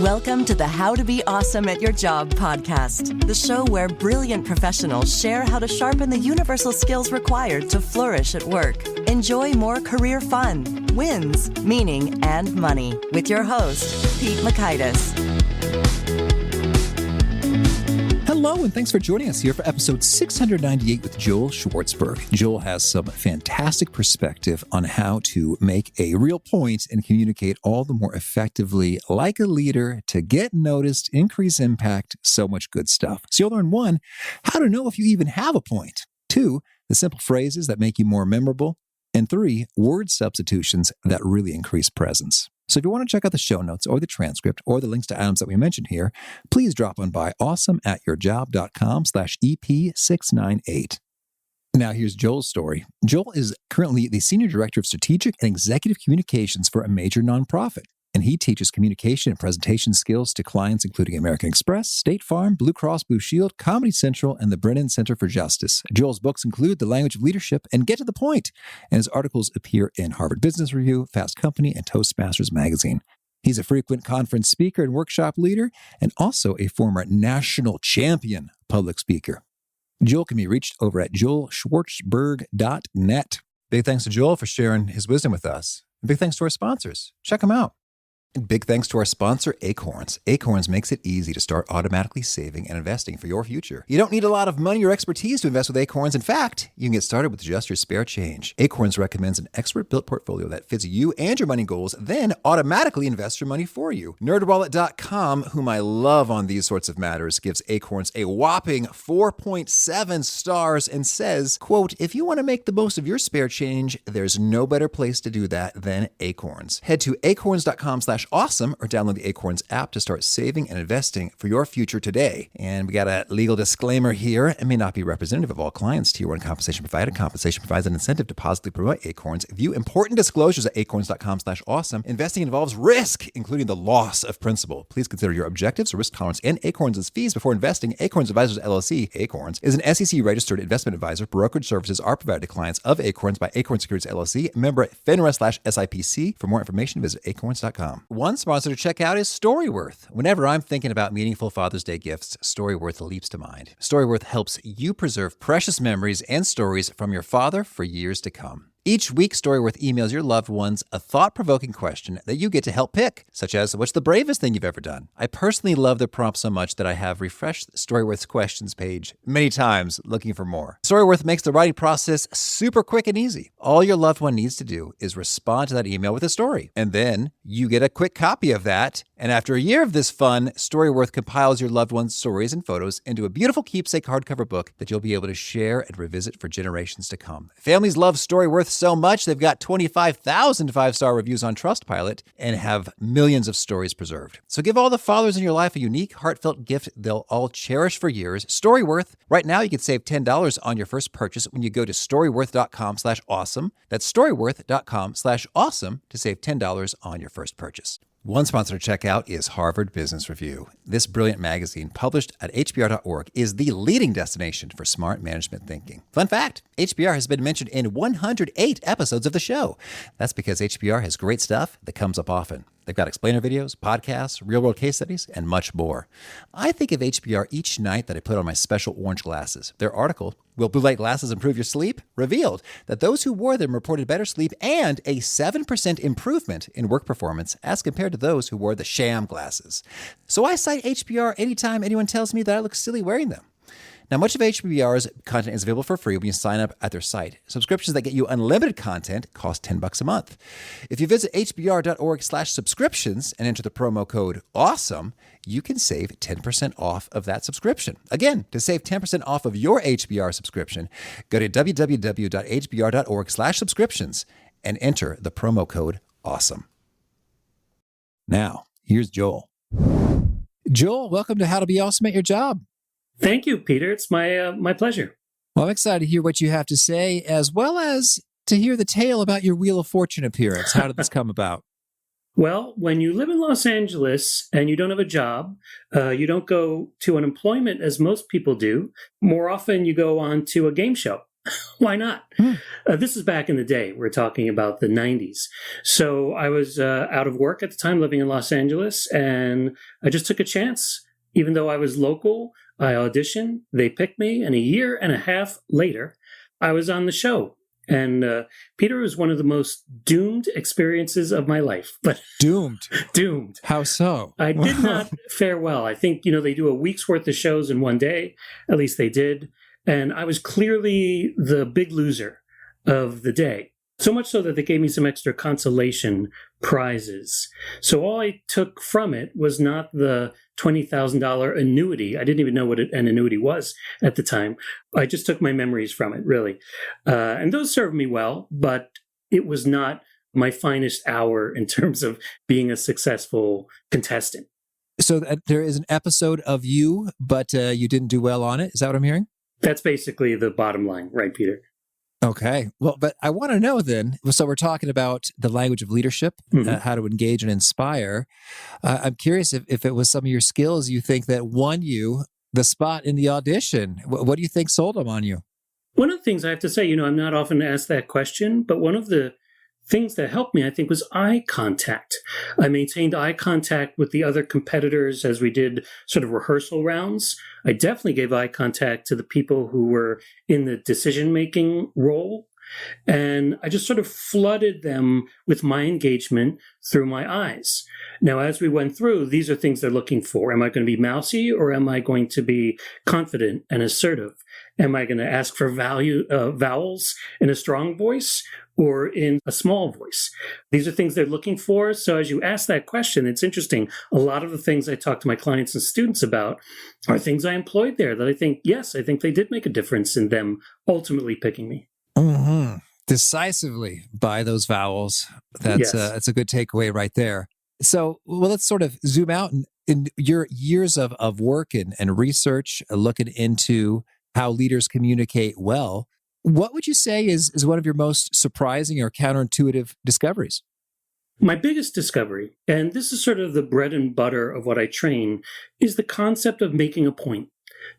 Welcome to the How to Be Awesome at Your Job podcast, the show where brilliant professionals share how to sharpen the universal skills required to flourish at work. Enjoy more career fun, wins, meaning, and money with your host, Pete Makaitis. Hello, and thanks for joining us here for episode 698 with Joel Schwartzberg. Joel has some fantastic perspective on how to make a real point and communicate all the more effectively like a leader to get noticed, increase impact, so much good stuff. So you'll learn 1, how to know if you even have a point. 2, the simple phrases that make you more memorable. And 3, word substitutions that really increase presence. So if you want to check out the show notes or the transcript or the links to items that we mentioned here, please drop on by awesomeatyourjob.com/EP698. Now here's Joel's story. Joel is currently the Senior Director of Strategic and Executive Communications for a major nonprofit. And he teaches communication and presentation skills to clients including American Express, State Farm, Blue Cross Blue Shield, Comedy Central, and the Brennan Center for Justice. Joel's books include The Language of Leadership and Get to the Point, and his articles appear in Harvard Business Review, Fast Company, and Toastmasters Magazine. He's a frequent conference speaker and workshop leader, and also a former national champion public speaker. Joel can be reached over at joelschwartzberg.net. Big thanks to Joel for sharing his wisdom with us. And big thanks to our sponsors. Check them out. And big thanks to our sponsor, Acorns. Acorns makes it easy to start automatically saving and investing for your future. You don't need a lot of money or expertise to invest with Acorns. In fact, you can get started with just your spare change. Acorns recommends an expert-built portfolio that fits you and your money goals, then automatically invests your money for you. NerdWallet.com, whom I love on these sorts of matters, gives Acorns a whopping 4.7 stars and says, quote, if you want to make the most of your spare change, there's no better place to do that than Acorns. Head to acorns.com/awesome or download the Acorns app to start saving and investing for your future today. And we got a legal disclaimer here. It may not be representative of all clients. Tier 1 compensation provided. Compensation provides an incentive to positively promote Acorns. View important disclosures at acorns.com/awesome. Investing involves risk, including the loss of principal. Please consider your objectives, risk tolerance, and Acorns' fees before investing. Acorns Advisors LLC, Acorns, is an SEC-registered investment advisor. Brokerage services are provided to clients of Acorns by Acorns Securities LLC, member FINRA/SIPC. For more information, visit acorns.com. One sponsor to check out is Storyworth. Whenever I'm thinking about meaningful Father's Day gifts, Storyworth leaps to mind. Storyworth helps you preserve precious memories and stories from your father for years to come. Each week, Storyworth emails your loved ones a thought-provoking question that you get to help pick, such as, what's the bravest thing you've ever done? I personally love the prompt so much that I have refreshed Storyworth's questions page many times looking for more. Storyworth makes the writing process super quick and easy. All your loved one needs to do is respond to that email with a story, and then you get a quick copy of that. And after a year of this fun, Storyworth compiles your loved one's stories and photos into a beautiful keepsake hardcover book that you'll be able to share and revisit for generations to come. Families love Storyworth so much, they've got 25,000 5-star reviews on Trustpilot and have millions of stories preserved. So give all the fathers in your life a unique, heartfelt gift they'll all cherish for years. Storyworth. Right now, you can save $10 on your first purchase when you go to storyworth.com/awesome. That's storyworth.com/awesome to save $10 on your first purchase. One sponsor to check out is Harvard Business Review. This brilliant magazine, published at hbr.org, is the leading destination for smart management thinking. Fun fact, HBR has been mentioned in 108 episodes of the show. That's because HBR has great stuff that comes up often. They've got explainer videos, podcasts, real-world case studies, and much more. I think of HBR each night that I put on my special orange glasses. Their article, Will Blue Light Glasses Improve Your Sleep?, revealed that those who wore them reported better sleep and a 7% improvement in work performance as compared to those who wore the sham glasses. So I cite HBR anytime anyone tells me that I look silly wearing them. Now, much of HBR's content is available for free when you sign up at their site. Subscriptions that get you unlimited content cost $10 a month. If you visit hbr.org/subscriptions and enter the promo code AWESOME, you can save 10% off of that subscription. Again, to save 10% off of your HBR subscription, go to www.hbr.org/subscriptions and enter the promo code AWESOME. Now, here's Joel. Joel, welcome to How to Be Awesome at Your Job. Thank you, Peter. It's my pleasure. Well, I'm excited to hear what you have to say, as well as to hear the tale about your Wheel of Fortune appearance. How did this come about? Well, when you live in Los Angeles and you don't have a job, you don't go to unemployment as most people do. More often, you go on to a game show. Why not? This is back in the day. We're talking about the 90s. So I was out of work at the time, living in Los Angeles, and I just took a chance. Even though I was local, I auditioned, they picked me, and a year and a half later, I was on the show. And Peter was one of the most doomed experiences of my life. But Doomed? Doomed. How so? I did not fare well. I think, they do a week's worth of shows in one day. At least they did. And I was clearly the big loser of the day. So much so that they gave me some extra consolation prizes. So all I took from it was not the $20,000 annuity. I didn't even know what an annuity was at the time. I just took my memories from it, really. And those served me well, but it was not my finest hour in terms of being a successful contestant. So there is an episode of you, but you didn't do well on it. Is that what I'm hearing? That's basically the bottom line, right, Peter? Okay. Well, but I want to know then, so we're talking about the language of leadership, how to engage and inspire. I'm curious if it was some of your skills you think that won you the spot in the audition. What do you think sold them on you? One of the things I have to say, I'm not often asked that question, but one of the things that helped me, I think, was eye contact. I maintained eye contact with the other competitors as we did sort of rehearsal rounds. I definitely gave eye contact to the people who were in the decision-making role. And I just sort of flooded them with my engagement through my eyes. Now, as we went through, these are things they're looking for. Am I going to be mousy, or am I going to be confident and assertive? Am I going to ask for vowels in a strong voice or in a small voice? These are things they're looking for. So as you ask that question, it's interesting. A lot of the things I talk to my clients and students about are things I employed there that I think they did make a difference in them ultimately picking me. Mm-hmm. Decisively by those vowels. That's a good takeaway right there. So, let's sort of zoom out in your years of work and research, looking into how leaders communicate well. What would you say is one of your most surprising or counterintuitive discoveries? My biggest discovery, and this is sort of the bread and butter of what I train, is the concept of making a point.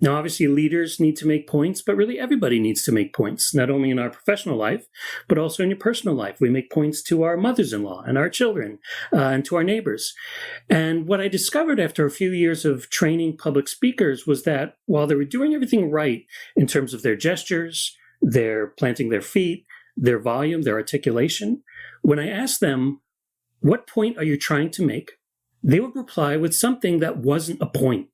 Now, obviously, leaders need to make points, but really everybody needs to make points, not only in our professional life, but also in your personal life. We make points to our mothers-in-law and our children and to our neighbors. And what I discovered after a few years of training public speakers was that while they were doing everything right in terms of their gestures, their planting their feet, their volume, their articulation, when I asked them, what point are you trying to make? They would reply with something that wasn't a point.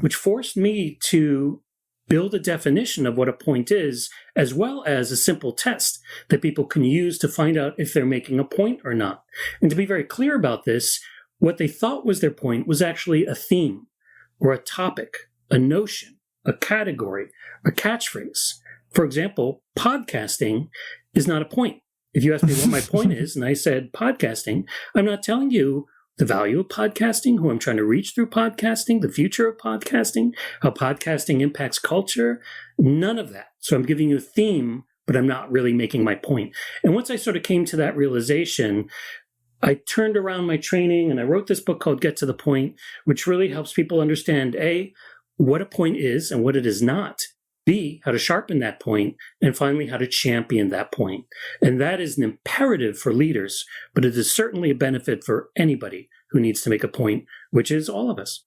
Which forced me to build a definition of what a point is, as well as a simple test that people can use to find out if they're making a point or not. And to be very clear about this, what they thought was their point was actually a theme or a topic, a notion, a category, a catchphrase. For example, podcasting is not a point. If you ask me what my point is, and I said podcasting, I'm not telling you the value of podcasting, who I'm trying to reach through podcasting, the future of podcasting, how podcasting impacts culture, none of that. So I'm giving you a theme, but I'm not really making my point. And once I sort of came to that realization, I turned around my training and I wrote this book called Get to the Point, which really helps people understand, A, what a point is and what it is not. B, how to sharpen that point, and finally, how to champion that point. And that is an imperative for leaders, but it is certainly a benefit for anybody who needs to make a point, which is all of us.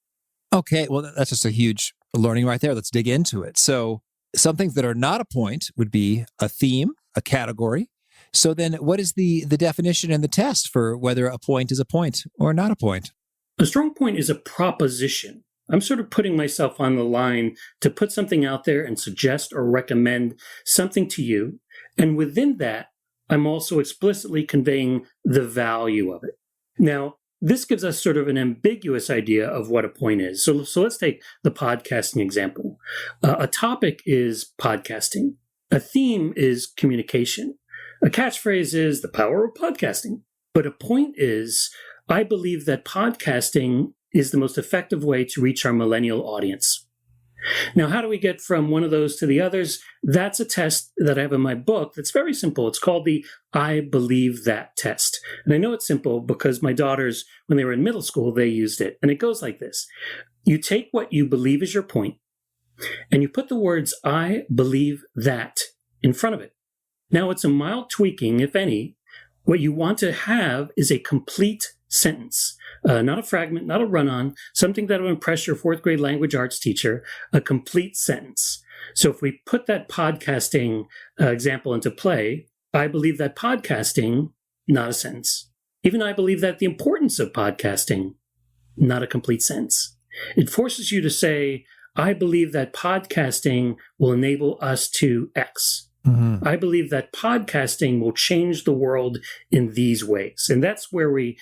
Okay, well, that's just a huge learning right there. Let's dig into it. So some things that are not a point would be a theme, a category. So then what is the definition and the test for whether a point is a point or not a point? A strong point is a proposition. I'm sort of putting myself on the line to put something out there and suggest or recommend something to you. And within that, I'm also explicitly conveying the value of it. Now, this gives us sort of an ambiguous idea of what a point is. So let's take the podcasting example. A topic is podcasting. A theme is communication. A catchphrase is the power of podcasting. But a point is, I believe that podcasting is the most effective way to reach our millennial audience. Now, how do we get from one of those to the others? That's a test that I have in my book that's very simple. It's called the I Believe That test. And I know it's simple because my daughters, when they were in middle school, they used it. And it goes like this. You take what you believe is your point, and you put the words I believe that in front of it. Now, it's a mild tweaking, if any. What you want to have is a complete sentence, not a fragment, not a run-on, something that will impress your fourth grade language arts teacher, a complete sentence. So if we put that podcasting example into play, I believe that podcasting, not a sentence. Even I believe that the importance of podcasting, not a complete sentence. It forces you to say, I believe that podcasting will enable us to X. I believe that podcasting will change the world in these ways. And that's where we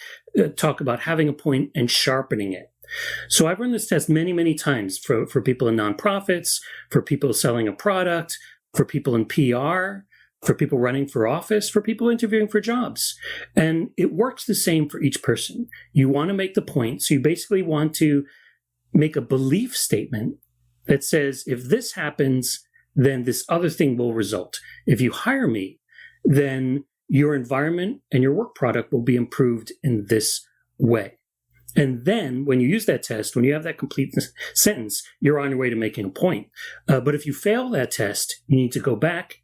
talk about having a point and sharpening it. So I've run this test many, many times for people in nonprofits, for people selling a product, for people in PR, for people running for office, for people interviewing for jobs. And it works the same for each person. You want to make the point. So you basically want to make a belief statement that says, if this happens, then this other thing will result. If you hire me, then your environment and your work product will be improved in this way. And then when you use that test, when you have that complete sentence, you're on your way to making a point. But if you fail that test, you need to go back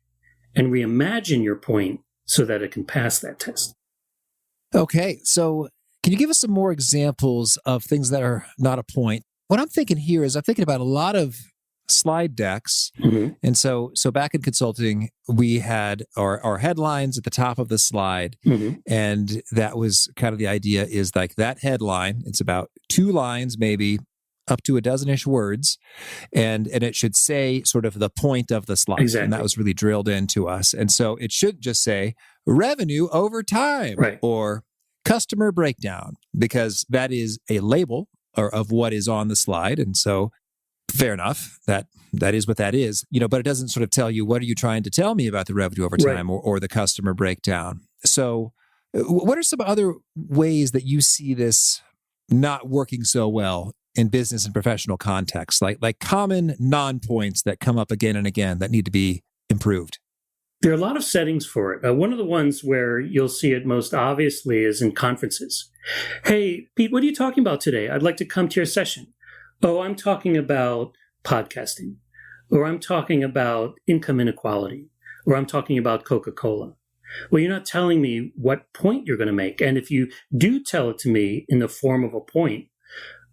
and reimagine your point so that it can pass that test. Okay, so can you give us some more examples of things that are not a point? What I'm thinking here is I'm thinking about a lot of slide decks. And so back in consulting, we had our headlines at the top of the slide. And that was kind of the idea is like that headline, it's about 2 lines, maybe up to a dozen-ish words. And it should say sort of the point of the slide. Exactly. And that was really drilled into us. And so it should just say revenue over time, right, or customer breakdown, because that is a label of what is on the slide. And so fair enough, that is what that is, but it doesn't sort of tell you, what are you trying to tell me about the revenue over time, right, or the customer breakdown. So what are some other ways that you see this not working so well in business and professional contexts, like common non-points that come up again and again that need to be improved? There are a lot of settings for it. One of the ones where you'll see it most obviously is in conferences. Hey, Pete, what are you talking about today? I'd like to come to your session. Oh, I'm talking about podcasting, or I'm talking about income inequality, or I'm talking about Coca-Cola. Well, you're not telling me what point you're going to make. And if you do tell it to me in the form of a point,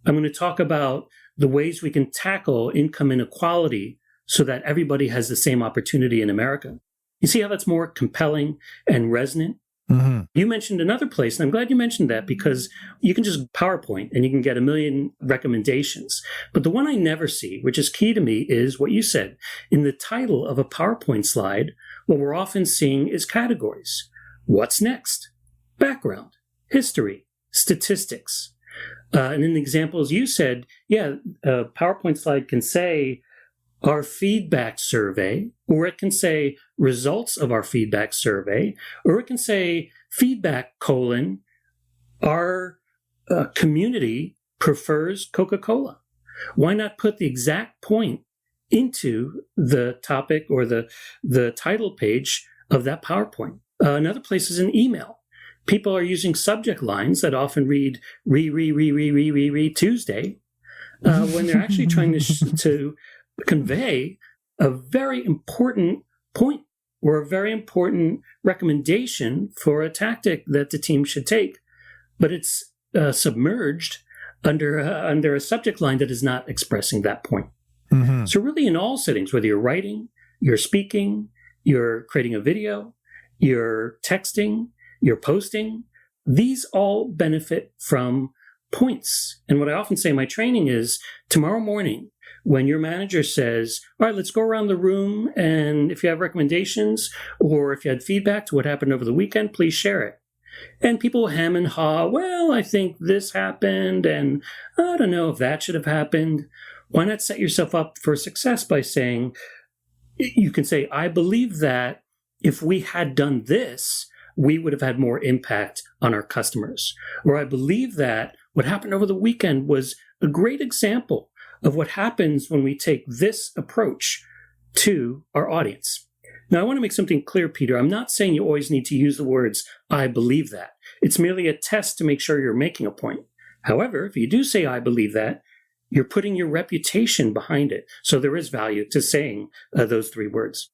I'm going to talk about the ways we can tackle income inequality so that everybody has the same opportunity in America. You see how that's more compelling and resonant? You mentioned another place, and I'm glad you mentioned that, because you can just PowerPoint and you can get a million recommendations. But the one I never see, which is key to me, is what you said. In the title of a PowerPoint slide, what we're often seeing is categories. What's next? Background, history, statistics. And in the examples you said, a PowerPoint slide can say our feedback survey, or it can say results of our feedback survey, or it can say feedback : our community prefers Coca-Cola. Why not put the exact point into the topic or the title page of that PowerPoint? Another place is an email. People are using subject lines that often read Tuesday when they're actually trying to convey a very important point or a very important recommendation for a tactic that the team should take, but it's submerged under a subject line that is not expressing that point. So really in all settings, whether you're writing, you're speaking, you're creating a video, you're texting, you're posting, these all benefit from points. And what I often say in my training is, tomorrow morning, when your manager says, all right, let's go around the room, and if you have recommendations or if you had feedback to what happened over the weekend, please share it. And people hem and haw, well, I think this happened, and I don't know if that should have happened. Why not set yourself up for success by saying, you can say, I believe that if we had done this, we would have had more impact on our customers. Or I believe that what happened over the weekend was a great example of what happens when we take this approach to our audience. Now, I want to make something clear, Peter. I'm not saying you always need to use the words, I believe that. It's merely a test to make sure you're making a point. However, if you do say, I believe that, you're putting your reputation behind it. So there is value to saying those 3 words.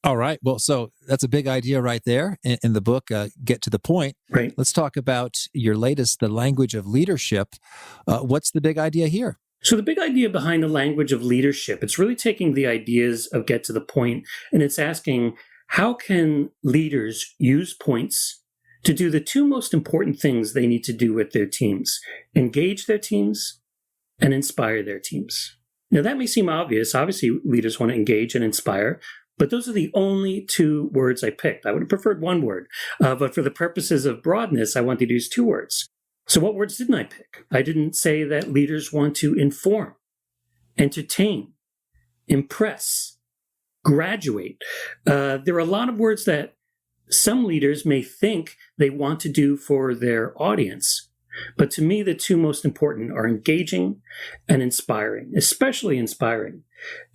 All right. Well, so that's a big idea right there in the book, Get to the Point. Right. Let's talk about your latest, The Language of Leadership. What's the big idea here? So the big idea behind the language of leadership, it's really taking the ideas of Get to the Point, and it's asking, how can leaders use points to do the two most important things they need to do with their teams: engage their teams and inspire their teams. Now, that may seem obvious. Obviously, leaders want to engage and inspire, but those are the only two words I picked. I would have preferred one word, but for the purposes of broadness, I wanted to use two words. So what words didn't I pick? I didn't say that leaders want to inform, entertain, impress, graduate. There are a lot of words that some leaders may think they want to do for their audience. But to me, the two most important are engaging and inspiring, especially inspiring.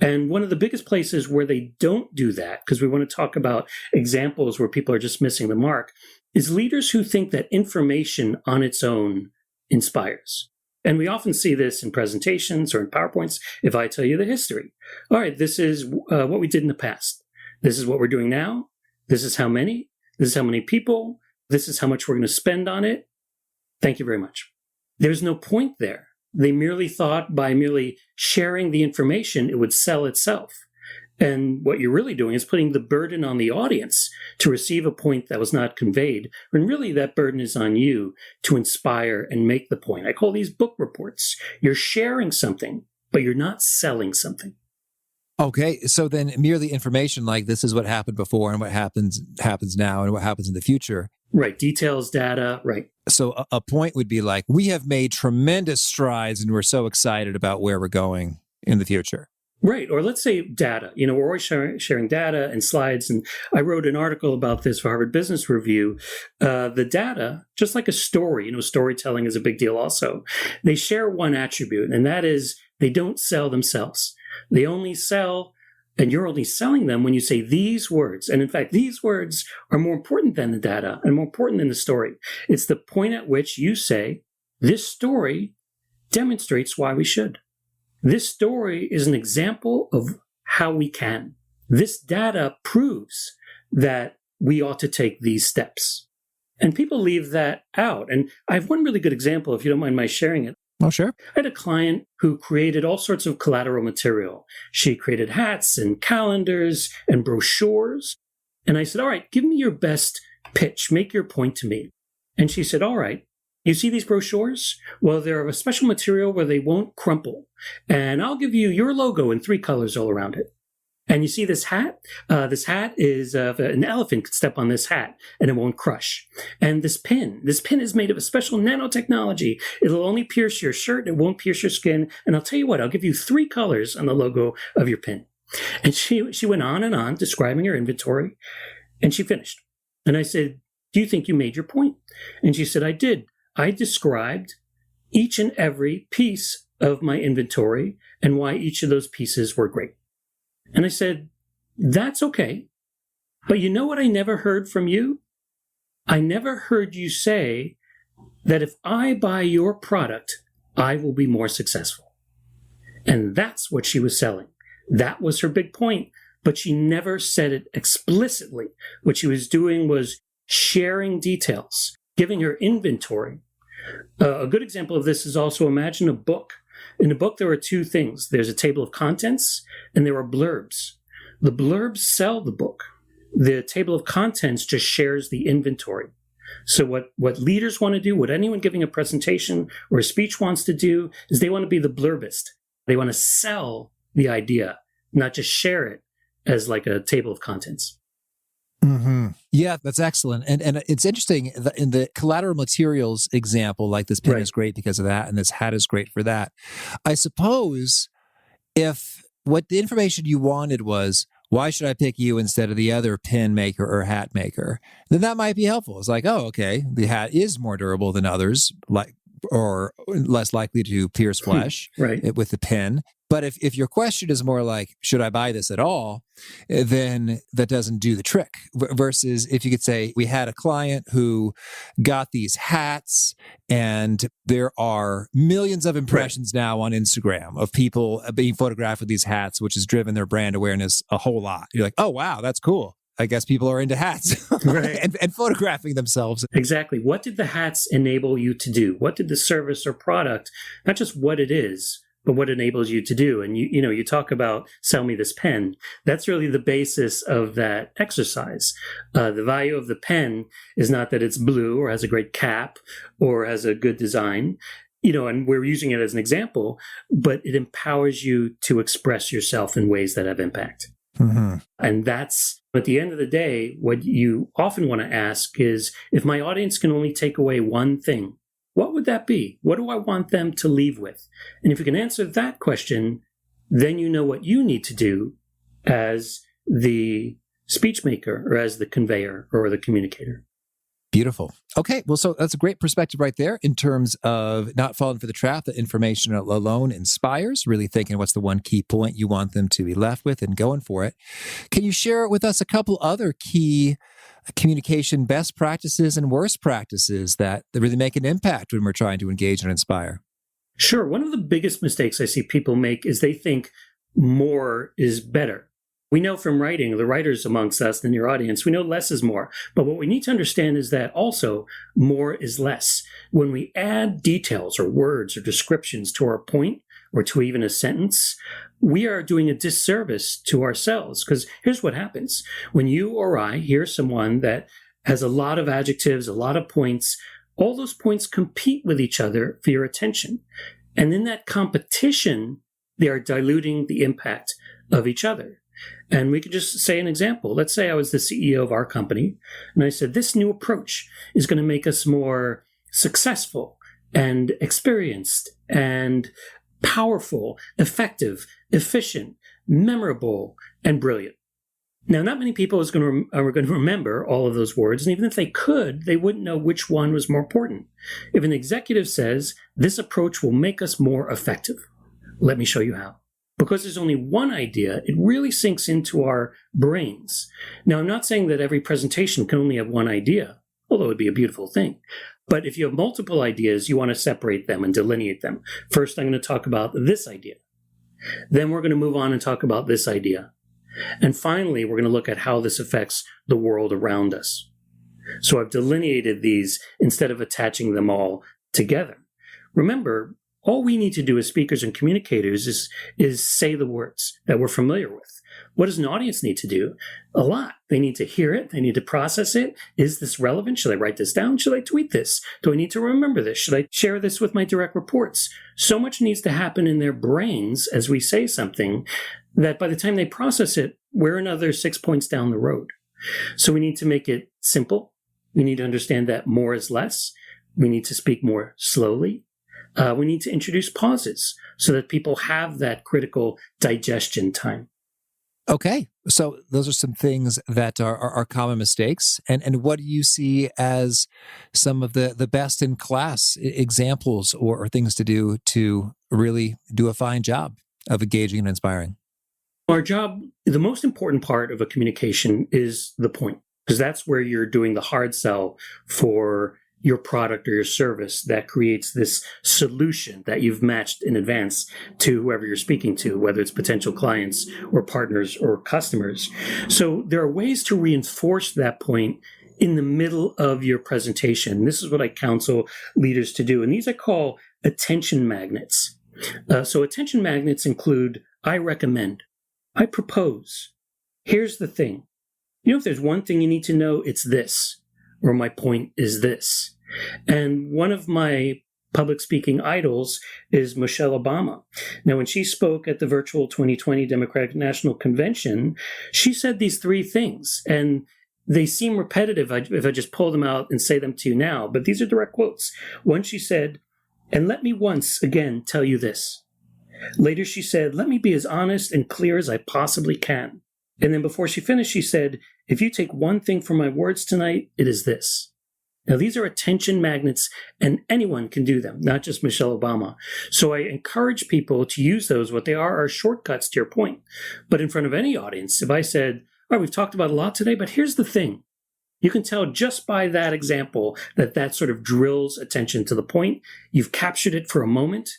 And one of the biggest places where they don't do that, because we want to talk about examples where people are just missing the mark, is leaders who think that information on its own inspires. And we often see this in presentations or in PowerPoints. If I tell you the history, all right, this is what we did in the past. This is what we're doing now. This is how many. This is how many people. This is how much we're going to spend on it. Thank you very much. There's no point there. They merely thought by merely sharing the information, it would sell itself. And what you're really doing is putting the burden on the audience to receive a point that was not conveyed, when really that burden is on you to inspire and make the point. I call these book reports. You're sharing something, but you're not selling something. Okay, so then merely information like this is what happened before and what happens now and what happens in the future. Right, details, data, right. So a point would be like, we have made tremendous strides and we're so excited about where we're going in the future. Right, or let's say data. We're always sharing data and slides, and I wrote an article about this for Harvard Business Review. The data, just like a story, storytelling is a big deal also. They share one attribute, and that is they don't sell themselves. They only sell, and you're only selling them when you say these words. And in fact, these words are more important than the data and more important than the story. It's the point at which you say, this story demonstrates why we should. This story is an example of how we can. This data proves that we ought to take these steps. And people leave that out. And I have one really good example, if you don't mind my sharing it. Oh, sure. I had a client who created all sorts of collateral material. She created hats and calendars and brochures. And I said, all right, give me your best pitch. Make your point to me. And she said, all right, you see these brochures? Well, they're of a special material where they won't crumple. And I'll give you your logo in 3 colors all around it. And you see this hat? This hat is, an elephant could step on this hat and it won't crush. And this pin is made of a special nanotechnology. It'll only pierce your shirt. It won't pierce your skin. And I'll tell you what, I'll give you 3 colors on the logo of your pin. And she went on and on describing her inventory, and she finished. And I said, do you think you made your point? And she said, I did. I described each and every piece of my inventory and why each of those pieces were great. And I said, that's okay. But you know what I never heard from you? I never heard you say that if I buy your product, I will be more successful. And that's what she was selling. That was her big point. But she never said it explicitly. What she was doing was sharing details, giving her inventory. A good example of this is also, imagine a book. In a book, there are 2 things. There's a table of contents and there are blurbs. The blurbs sell the book. The table of contents just shares the inventory. So what leaders want to do, what anyone giving a presentation or a speech wants to do, is they want to be the blurbist. They want to sell the idea, not just share it as like a table of contents. Mm-hmm. Yeah, that's excellent. And it's interesting that in the collateral materials example, like this pin is great because of that, and this hat is great for that. I suppose if what the information you wanted was, why should I pick you instead of the other pin maker or hat maker, then that might be helpful. It's like, oh, okay, the hat is more durable than others, or less likely to pierce flesh with the pin. But if your question is more like, should I buy this at all? Then that doesn't do the trick. Versus if you could say, we had a client who got these hats and there are millions of impressions now on Instagram of people being photographed with these hats, which has driven their brand awareness a whole lot. You're like, oh, wow, that's cool. I guess people are into hats and photographing themselves. Exactly. What did the hats enable you to do? What did the service or product, not just what it is, but what enables you to do? And you talk about sell me this pen. That's really the basis of that exercise. The value of the pen is not that it's blue or has a great cap or has a good design, and we're using it as an example, but it empowers you to express yourself in ways that have impact. Mm-hmm. And that's, at the end of the day, what you often want to ask is, if my audience can only take away one thing, what would that be? What do I want them to leave with? And if you can answer that question, then you know what you need to do as the speech maker or as the conveyor or the communicator. Beautiful. Okay. Well, so that's a great perspective right there in terms of not falling for the trap that information alone inspires, really thinking what's the one key point you want them to be left with and going for it. Can you share with us a couple other key communication best practices and worst practices that really make an impact when we're trying to engage and inspire? Sure. One of the biggest mistakes I see people make is they think more is better. We know from writing, the writers amongst us and your audience, we know less is more. But what we need to understand is that also more is less. When we add details or words or descriptions to our point or to even a sentence, we are doing a disservice to ourselves. Because here's what happens. When you or I hear someone that has a lot of adjectives, a lot of points, all those points compete with each other for your attention. And in that competition, they are diluting the impact of each other. And we could just say an example. Let's say I was the CEO of our company, and I said, this new approach is going to make us more successful and experienced and powerful, effective, efficient, memorable, and brilliant. Now, not many people are going to remember all of those words, and even if they could, they wouldn't know which one was more important. If an executive says, this approach will make us more effective, let me show you how. Because there's only one idea, it really sinks into our brains. Now, I'm not saying that every presentation can only have one idea, although it'd be a beautiful thing. But if you have multiple ideas, you want to separate them and delineate them. First, I'm going to talk about this idea. Then we're going to move on and talk about this idea. And finally, we're going to look at how this affects the world around us. So I've delineated these instead of attaching them all together. Remember, all we need to do as speakers and communicators is say the words that we're familiar with. What does an audience need to do? A lot. They need to hear it. They need to process it. Is this relevant? Should I write this down? Should I tweet this? Do I need to remember this? Should I share this with my direct reports? So much needs to happen in their brains as we say something that by the time they process it, we're another 6 points down the road. So we need to make it simple. We need to understand that more is less. We need to speak more slowly. We need to introduce pauses so that people have that critical digestion time. Okay. So those are some things that are common mistakes. And what do you see as some of the best in class examples or things to do to really do a fine job of engaging and inspiring? Our job, the most important part of a communication is the point, because that's where you're doing the hard sell for your product or your service that creates this solution that you've matched in advance to whoever you're speaking to, whether it's potential clients or partners or customers. So there are ways to reinforce that point in the middle of your presentation. This is what I counsel leaders to do. And these I call attention magnets. So attention magnets include, I recommend, I propose, here's the thing. If there's one thing you need to know, it's this. Or my point is this. And one of my public speaking idols is Michelle Obama. Now, when she spoke at the virtual 2020 Democratic National Convention, she said these three things, and they seem repetitive if I just pull them out and say them to you now, but these are direct quotes. One, she said, and let me once again tell you this. Later, she said, let me be as honest and clear as I possibly can. And then before she finished, she said, if you take one thing from my words tonight, it is this. Now, these are attention magnets, and anyone can do them, not just Michelle Obama. So I encourage people to use those. What they are shortcuts to your point. But in front of any audience, if I said, all right, we've talked about a lot today, but here's the thing. You can tell just by that example that sort of drills attention to the point. You've captured it for a moment,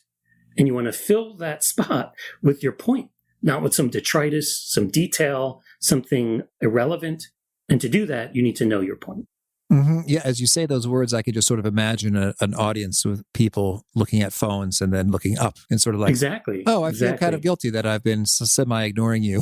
and you want to fill that spot with your point, not with some detritus, some detail, something irrelevant. And to do that, you need to know your point. Mm-hmm. Yeah, as you say those words, I could just sort of imagine an audience with people looking at phones and then looking up and sort of like, exactly. Oh, I feel kind of guilty that I've been semi-ignoring you.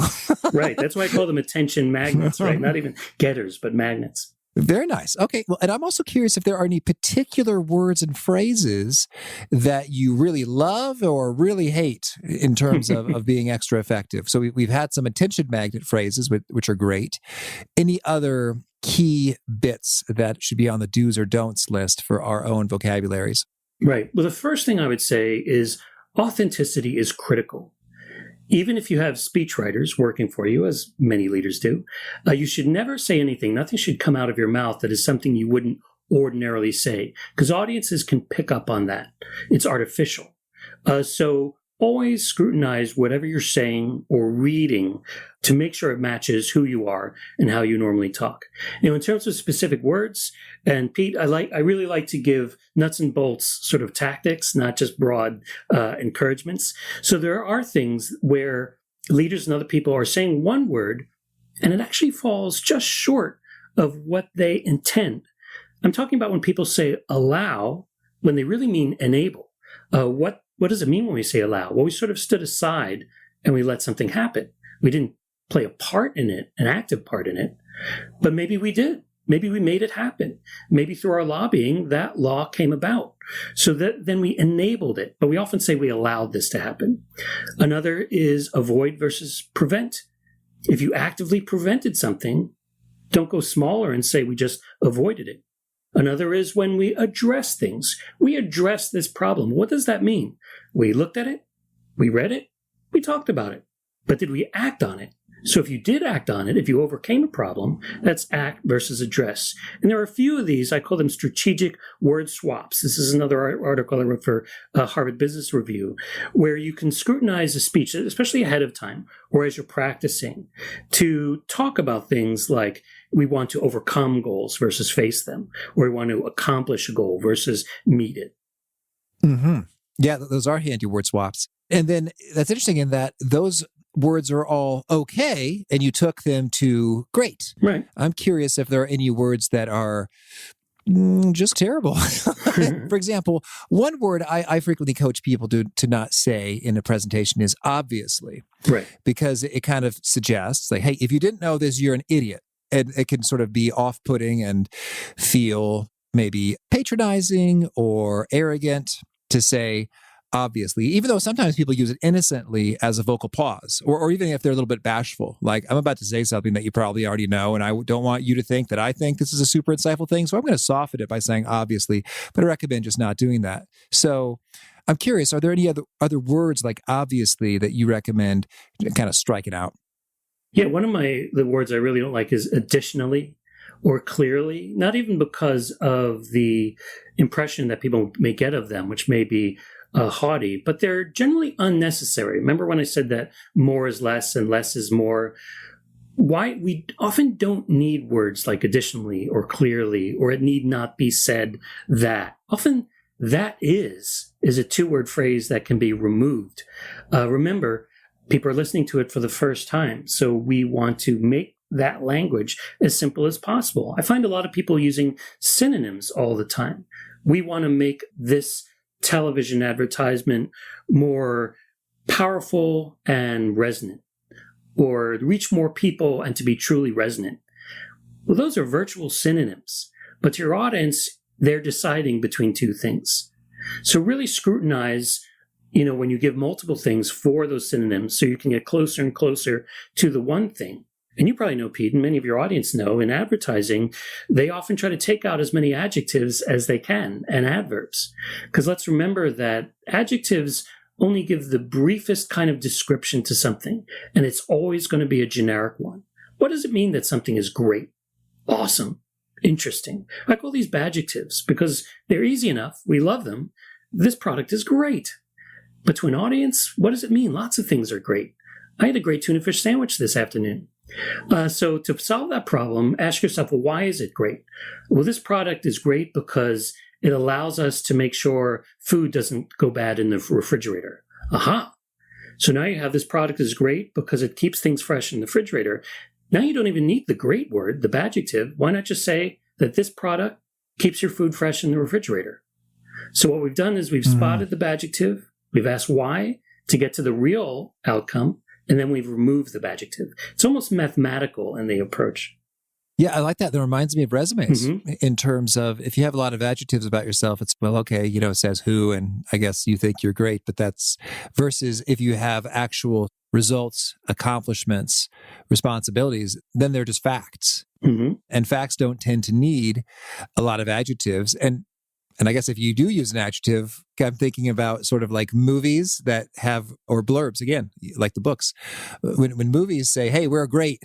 Right. That's why I call them attention magnets, right? Not even getters, but magnets. Very nice. Okay. Well, and I'm also curious if there are any particular words and phrases that you really love or really hate in terms of being extra effective. So we've had some attention magnet phrases, which are great. Any other key bits that should be on the do's or don'ts list for our own vocabularies? Right. Well, the first thing I would say is authenticity is critical. Even if you have speechwriters working for you, as many leaders do, you should never say anything. Nothing should come out of your mouth that is something you wouldn't ordinarily say, because audiences can pick up on that. It's artificial. So always scrutinize whatever you're saying or reading to make sure it matches who you are and how you normally talk. Now, in terms of specific words, and Pete, I really like to give nuts and bolts sort of tactics, not just broad encouragements. So there are things where leaders and other people are saying one word, and it actually falls just short of what they intend. I'm talking about when people say allow, when they really mean enable. What does it mean when we say allow? Well, we sort of stood aside and we let something happen. We didn't play a part in it, an active part in it, but maybe we did. Maybe we made it happen. Maybe through our lobbying, that law came about. So that then we enabled it, but we often say we allowed this to happen. Another is avoid versus prevent. If you actively prevented something, don't go smaller and say we just avoided it. Another is when we address things. We address this problem. What does that mean? We looked at it, we read it, we talked about it. But did we act on it? So if you did act on it, if you overcame a problem, that's act versus address. And there are a few of these, I call them strategic word swaps. This is another article I wrote for Harvard Business Review, where you can scrutinize a speech, especially ahead of time or as you're practicing, to talk about things like we want to overcome goals versus face them, or we want to accomplish a goal versus meet it. Mm-hmm. Yeah, those are handy word swaps. And then that's interesting in that those words are all okay, and you took them to great. Right. I'm curious if there are any words that are just terrible. For example, one word I frequently coach people to not say in a presentation is obviously. Right. Because it kind of suggests, like, hey, if you didn't know this, you're an idiot. And it can sort of be off-putting and feel maybe patronizing or arrogant to say, obviously, even though sometimes people use it innocently as a vocal pause, or even if they're a little bit bashful, like I'm about to say something that you probably already know, and I don't want you to think that I think this is a super insightful thing, so I'm going to soften it by saying obviously, but I recommend just not doing that. So I'm curious, are there any other words like obviously that you recommend kind of striking out? Yeah, one of the words I really don't like is additionally or clearly, not even because of the impression that people may get of them, which may be haughty, but they're generally unnecessary. Remember when I said that more is less and less is more? Why we often don't need words like additionally or clearly, or it need not be said that. Often that is a two-word phrase that can be removed. Remember, people are listening to it for the first time, so we want to make that language as simple as possible. I find a lot of people using synonyms all the time. We want to make this television advertisement more powerful and resonant, or reach more people and to be truly resonant. Well, those are virtual synonyms, but to your audience, they're deciding between two things. So really scrutinize, when you give multiple things for those synonyms so you can get closer and closer to the one thing. And you probably know, Pete, and many of your audience know, in advertising, they often try to take out as many adjectives as they can and adverbs. Because let's remember that adjectives only give the briefest kind of description to something, and it's always going to be a generic one. What does it mean that something is great, awesome, interesting. I call these badjectives because they're easy enough. We love them. This product is great. But to an audience, what does it mean? Lots of things are great. I had a great tuna fish sandwich this afternoon. So to solve that problem, ask yourself, well, why is it great? Well, this product is great because it allows us to make sure food doesn't go bad in the refrigerator. Aha. So now you have this product is great because it keeps things fresh in the refrigerator. Now you don't even need the great word, the badjective. Why not just say that this product keeps your food fresh in the refrigerator? So what we've done is we've spotted the badjective, we've asked why to get to the real outcome, and then we've removed the badjective. It's almost mathematical in the approach. Yeah, I like that. That reminds me of resumes in terms of if you have a lot of adjectives about yourself, it's, well, okay, it says who, and I guess you think you're great, but that's versus if you have actual results, accomplishments, responsibilities, then they're just facts. And facts don't tend to need a lot of adjectives. And I guess if you do use an adjective, I'm thinking about sort of like movies that have, or blurbs, again, like the books. When movies say, hey, we're great,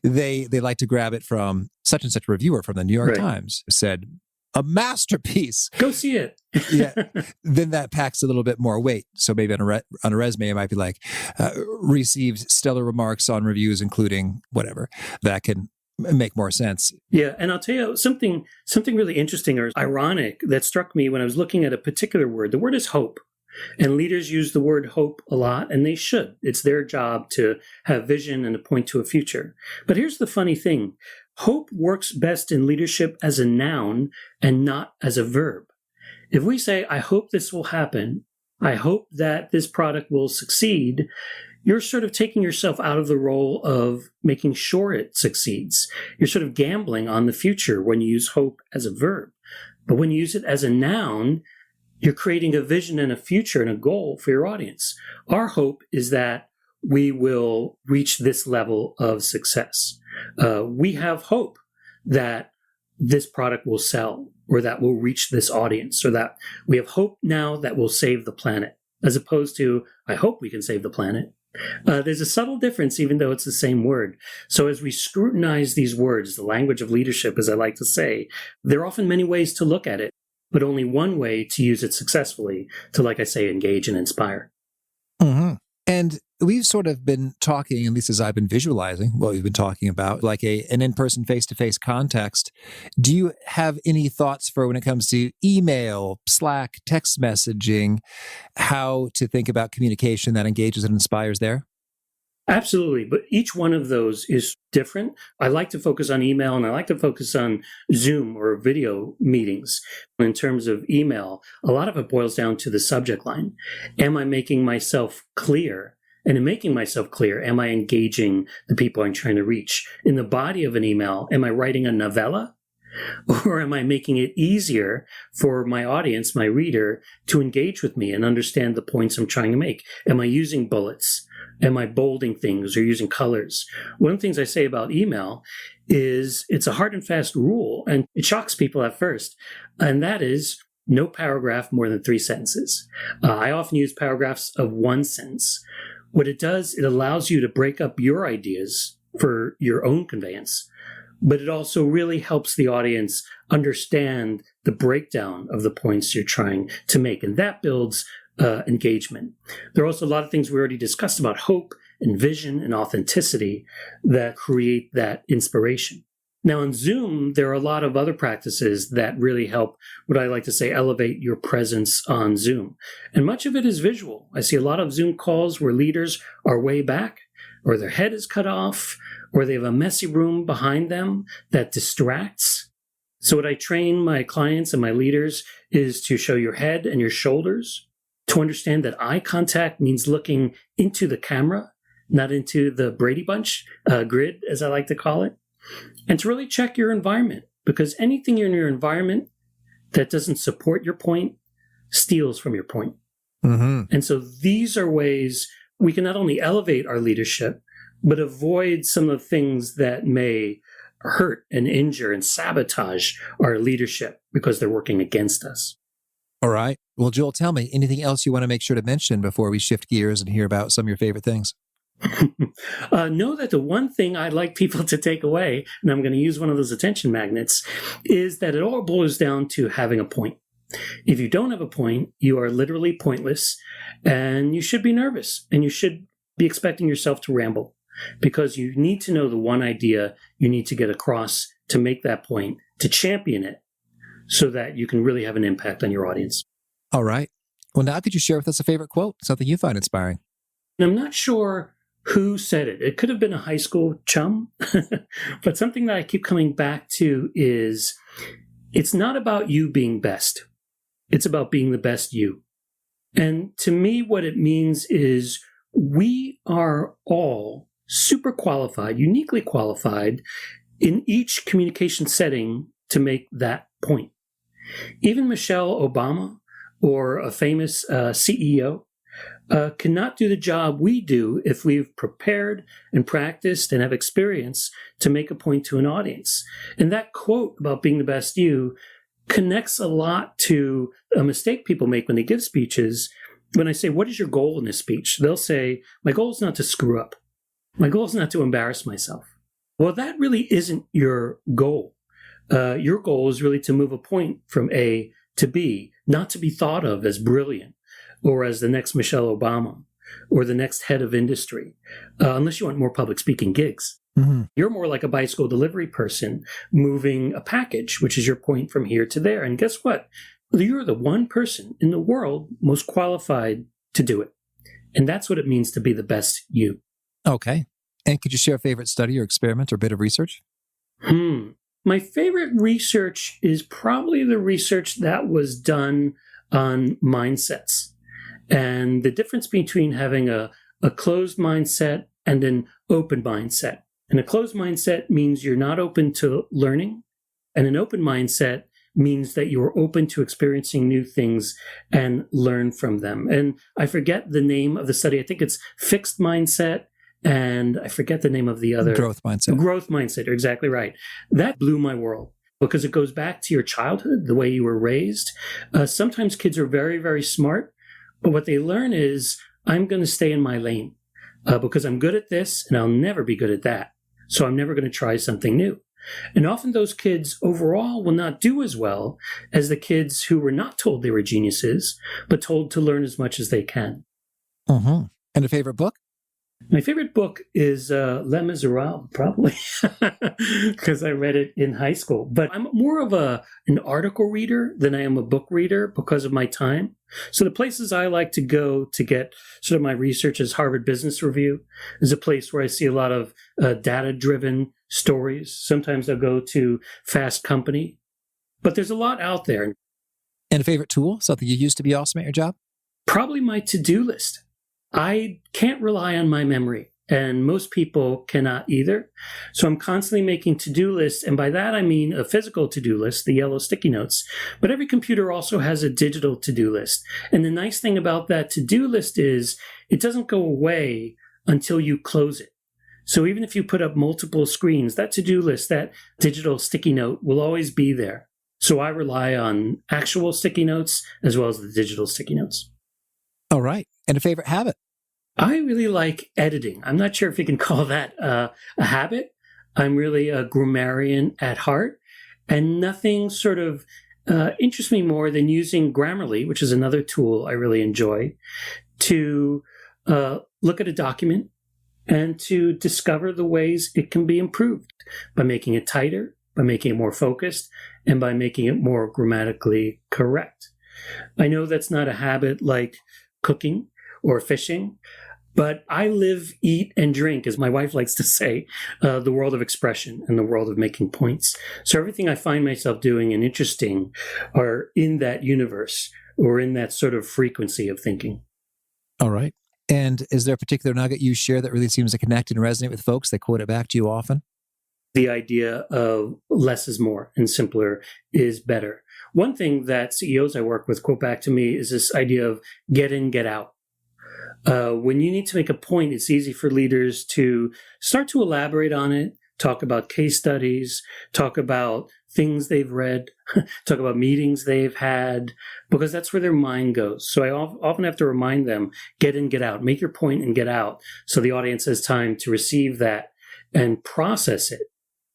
they like to grab it from such and such reviewer from the New York Times, who said, a masterpiece. Go see it. Yeah. Then that packs a little bit more weight. So maybe on a resume, it might be like, received stellar remarks on reviews, including whatever. That can make more sense. Yeah, and I'll tell you something really interesting or ironic that struck me when I was looking at a particular word. The word is hope. And leaders use the word hope a lot, and they should. It's their job to have vision and to point to a future. But here's the funny thing. Hope works best in leadership as a noun and not as a verb. If we say, I hope this will happen, I hope that this product will succeed, you're sort of taking yourself out of the role of making sure it succeeds. You're sort of gambling on the future when you use hope as a verb. But when you use it as a noun, you're creating a vision and a future and a goal for your audience. Our hope is that we will reach this level of success. We have hope that this product will sell or that will reach this audience, or that we have hope now that we'll save the planet, as opposed to, I hope we can save the planet. There's a subtle difference, even though it's the same word. So as we scrutinize these words, the language of leadership, as I like to say, there are often many ways to look at it, but only one way to use it successfully to, like I say, engage and inspire. And we've sort of been talking, at least as I've been visualizing what we've been talking about, like an in-person, face-to-face context. Do you have any thoughts for when it comes to email, Slack, text messaging, how to think about communication that engages and inspires there? Absolutely. But each one of those is different. I like to focus on email and I like to focus on Zoom or video meetings. In terms of email, a lot of it boils down to the subject line. Am I making myself clear? And in making myself clear, am I engaging the people I'm trying to reach? In the body of an email, am I writing a novella? Or am I making it easier for my audience, my reader, to engage with me and understand the points I'm trying to make? Am I using bullets? Am I bolding things or using colors? One of the things I say about email is it's a hard and fast rule, and it shocks people at first, and that is no paragraph more than 3 sentences. I often use paragraphs of 1 sentence. What it does, it allows you to break up your ideas for your own conveyance, but it also really helps the audience understand the breakdown of the points you're trying to make, and that builds engagement. There are also a lot of things we already discussed about hope and vision and authenticity that create that inspiration. Now on Zoom, there are a lot of other practices that really help, what I like to say, elevate your presence on Zoom. And much of it is visual. I see a lot of Zoom calls where leaders are way back, or their head is cut off, or they have a messy room behind them that distracts. So what I train my clients and my leaders is to show your head and your shoulders, to understand that eye contact means looking into the camera, not into the Brady Bunch grid, as I like to call it, and to really check your environment, because anything in your environment that doesn't support your point steals from your point. And so these are ways we can not only elevate our leadership, but avoid some of the things that may hurt and injure and sabotage our leadership because they're working against us. All right. Well, Joel, tell me, anything else you want to make sure to mention before we shift gears and hear about some of your favorite things? Know that the one thing I'd like people to take away, and I'm going to use one of those attention magnets, is that it all boils down to having a point. If you don't have a point, you are literally pointless, and you should be nervous, and you should be expecting yourself to ramble, because you need to know the one idea you need to get across to make that point, to champion it, so that you can really have an impact on your audience. All right. Well, now could you share with us a favorite quote, something you find inspiring? And I'm not sure who said it. It could have been a high school chum, but something that I keep coming back to is, it's not about you being best. It's about being the best you. And to me, what it means is we are all super qualified, uniquely qualified in each communication setting to make that point. Even Michelle Obama or a famous CEO cannot do the job we do if we've prepared and practiced and have experience to make a point to an audience. And that quote about being the best you connects a lot to a mistake people make when they give speeches. When I say, what is your goal in this speech? They'll say, my goal is not to screw up. My goal is not to embarrass myself. Well, that really isn't your goal. Your goal is really to move a point from A to B, not to be thought of as brilliant or as the next Michelle Obama or the next head of industry, unless you want more public speaking gigs. Mm-hmm. You're more like a bicycle delivery person moving a package, which is your point from here to there. And guess what? You're the one person in the world most qualified to do it. And that's what it means to be the best you. Okay. And could you share a favorite study or experiment or bit of research? My favorite research is probably the research that was done on mindsets and the difference between having a closed mindset and an open mindset. And a closed mindset means you're not open to learning, and an open mindset means that you're open to experiencing new things and learn from them. And I forget the name of the study. I think it's fixed mindset, and I forget the name of the other. Growth mindset. Growth mindset, you're exactly right. That blew my world because it goes back to your childhood, the way you were raised. Sometimes kids are very, very smart, but what they learn is, I'm going to stay in my lane because I'm good at this and I'll never be good at that. So I'm never going to try something new. And often those kids overall will not do as well as the kids who were not told they were geniuses, but told to learn as much as they can. Mm-hmm. And a favorite book? My favorite book is Les Miserables, probably, because I read it in high school. But I'm more of an article reader than I am a book reader because of my time. So the places I like to go to get sort of my research is Harvard Business Review, is a place where I see a lot of data-driven stories. Sometimes I'll go to Fast Company. But there's a lot out there. And a favorite tool, something you use to be awesome at your job? Probably my to-do list. I can't rely on my memory, and most people cannot either. So I'm constantly making to-do lists, and by that I mean a physical to-do list, the yellow sticky notes. But every computer also has a digital to-do list. And the nice thing about that to-do list is it doesn't go away until you close it. So even if you put up multiple screens, that to-do list, that digital sticky note will always be there. So I rely on actual sticky notes as well as the digital sticky notes. All right. And a favorite habit? I really like editing. I'm not sure if you can call that a habit. I'm really a grammarian at heart, and nothing sort of interests me more than using Grammarly, which is another tool I really enjoy, to look at a document and to discover the ways it can be improved by making it tighter, by making it more focused, and by making it more grammatically correct. I know that's not a habit like cooking or fishing, but I live, eat, and drink, as my wife likes to say, the world of expression and the world of making points. So everything I find myself doing and interesting are in that universe or in that sort of frequency of thinking. All right. And is there a particular nugget you share that really seems to connect and resonate with folks that quote it back to you often? The idea of less is more and simpler is better. One thing that CEOs I work with quote back to me is this idea of get in, get out. When you need to make a point, it's easy for leaders to start to elaborate on it, talk about case studies, talk about things they've read, talk about meetings they've had, because that's where their mind goes. So I often have to remind them, get in, get out, make your point and get out, so the audience has time to receive that and process it.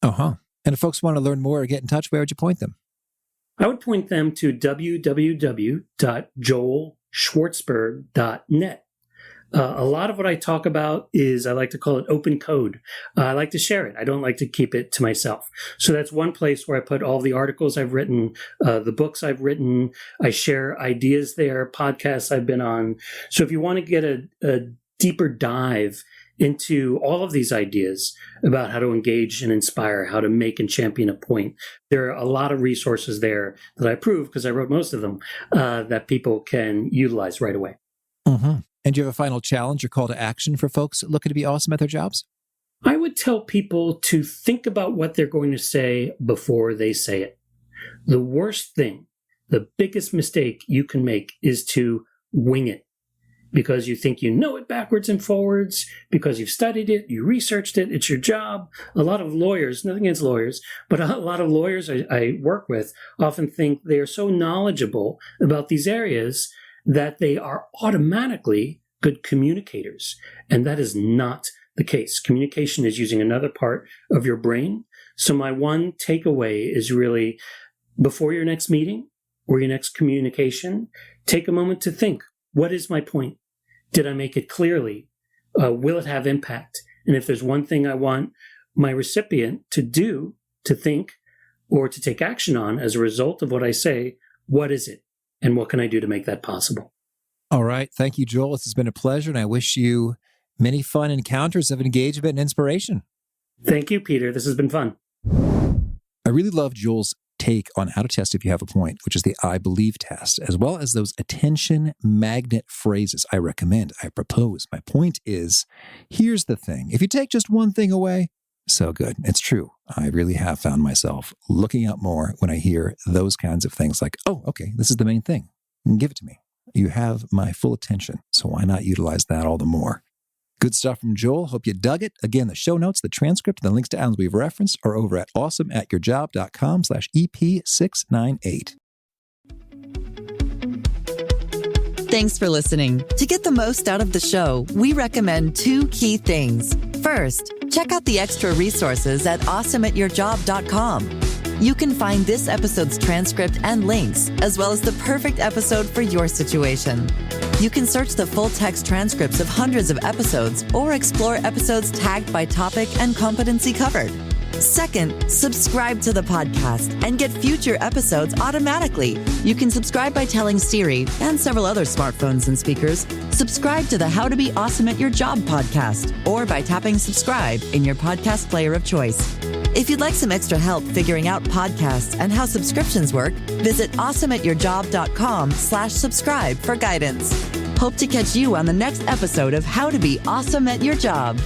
Uh-huh. And if folks want to learn more or get in touch, where would you point them? I would point them to www.joelschwartzberg.net. A lot of what I talk about is, I like to call it open code. I like to share it. I don't like to keep it to myself. So that's one place where I put all the articles I've written, the books I've written. I share ideas there, podcasts I've been on. So if you want to get a deeper dive into all of these ideas about how to engage and inspire, how to make and champion a point, there are a lot of resources there that I approve, because I wrote most of them, that people can utilize right away. Mm-hmm. And do you have a final challenge or call to action for folks looking to be awesome at their jobs? I would tell people to think about what they're going to say before they say it. The worst thing, the biggest mistake you can make is to wing it, because you think you know it backwards and forwards, because you've studied it, you researched it, it's your job. A lot of lawyers, nothing against lawyers, but a lot of lawyers I work with often think they are so knowledgeable about these areas that they are automatically good communicators. And that is not the case. Communication is using another part of your brain. So my one takeaway is really, before your next meeting or your next communication, take a moment to think, what is my point? Did I make it clearly? Will it have impact? And if there's one thing I want my recipient to do, to think, or to take action on as a result of what I say, what is it? And what can I do to make that possible? All right. Thank you, Joel. This has been a pleasure, and I wish you many fun encounters of engagement and inspiration. Thank you, Peter. This has been fun. I really love Joel's take on how to test if you have a point, which is the I believe test, as well as those attention magnet phrases I recommend, I propose. My point is, here's the thing. If you take just one thing away, so good. It's true. I really have found myself looking out more when I hear those kinds of things like, oh, okay, this is the main thing. Give it to me. You have my full attention, so why not utilize that all the more? Good stuff from Joel. Hope you dug it. Again, the show notes, the transcript, and the links to items we've referenced are over at awesomeatyourjob.com/EP698. Thanks for listening. To get the most out of the show, we recommend 2 key things. First, check out the extra resources at awesomeatyourjob.com. You can find this episode's transcript and links, as well as the perfect episode for your situation. You can search the full-text transcripts of hundreds of episodes or explore episodes tagged by topic and competency covered. Second, subscribe to the podcast and get future episodes automatically. You can subscribe by telling Siri and several other smartphones and speakers, subscribe to the How to Be Awesome at Your Job podcast, or by tapping subscribe in your podcast player of choice. If you'd like some extra help figuring out podcasts and how subscriptions work, visit awesomeatyourjob.com/subscribe for guidance. Hope to catch you on the next episode of How to Be Awesome at Your Job.